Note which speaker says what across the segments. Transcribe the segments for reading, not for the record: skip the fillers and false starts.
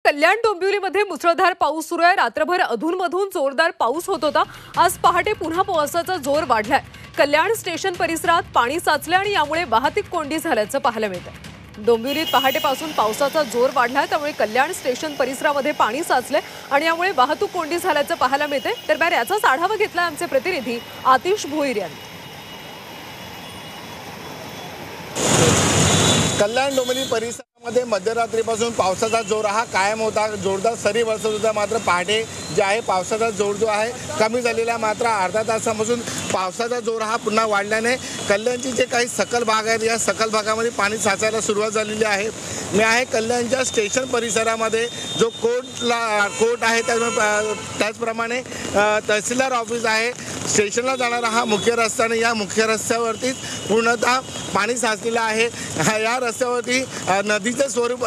Speaker 1: कल्याण डोंबिवलीमध्ये मुसळधार पाऊस सुरू आहे। रात्रभर अधूनमधून जोरदार पाऊस होत होता। आज पहाटे पुन्हा पावसाचा जोर वाढलाय। कल्याण स्टेशन परिसरात पाणी साचले आणि यामुळे वाहतूक कोंडी झाल्याचं पाहायला मिळतंय। डोंबिवलीत पहाटेपासून पावसाचा जोर वाढलाय, त्यामुळे कल्याण स्टेशन परिसरामध्ये पाणी साचले आणि यामुळे वाहतूक कोंडी झाल्याचं पाहायला मिळतंय। दरम्यान याचाच आढावा घेतला आमचे प्रतिनिधी आतिश भोईर यांनी।
Speaker 2: कल्याण डोंबिवली परिसरामध्ये मध्यरात्रीपासून पावसाचा जोर हा कायम होता। जोरदार सरी बरसत होता। मात्र पहाटे जे आहे पावसाचा जोर जो आहे कमी झालेला, मात्र अर्धा तासापासून पावसाचा जोर हा पुन्हा वाढल्याने कल्याणची जे काही सखल भाग आहेत या सखल भागामध्ये पाणी साचायला सुरुवात झालेली आहे। मी आहे कल्याणच्या स्टेशन परिसरामध्ये, जो कोर्ट आहे त्याचप्रमाणे तहसीलदार ऑफिस आहे। स्टेशनला जाणारा हा मुख्य रस्ता आणि या मुख्य रस्त्यावरतीच पूर्णतः पाणी साचलेलं आहे। या रस्त्यावरती नदीचं स्वरूप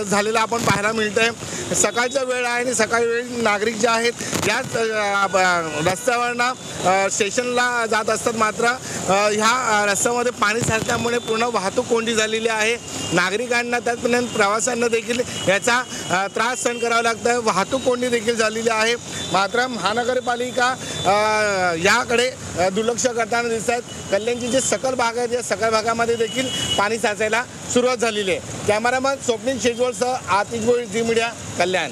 Speaker 2: झालेलं आपण पाहायला मिळतंय। सकाळचा वेळ आहे आणि सकाळी वेळी नागरिक जे आहेत याच रस्त्यावरनं स्टेशनला जात असतात, मात्र ह्या रस्त्यामध्ये पाणी साचल्यामुळे पूर्ण वाहतूक कोंडी झालेली आहे। नागरिकांना त्याचप्रमाणे प्रवाशांना देखील याचा त्रास सहन करावा लागतो आहे। वाहतूक कोंडी देखील झालेली आहे। मात्र महानगरपालिका याकडे दुर्लक्ष करताना दिसत आहेत। कल्याणची जे सकल भाग आहेत या सकल भागामध्ये देखील पाणी साचायला सुरुवात झालेली आहे। कॅमेरामन स्वप्नील शेजवळसह आतिश भोईर, झी मीडिया, कल्याण।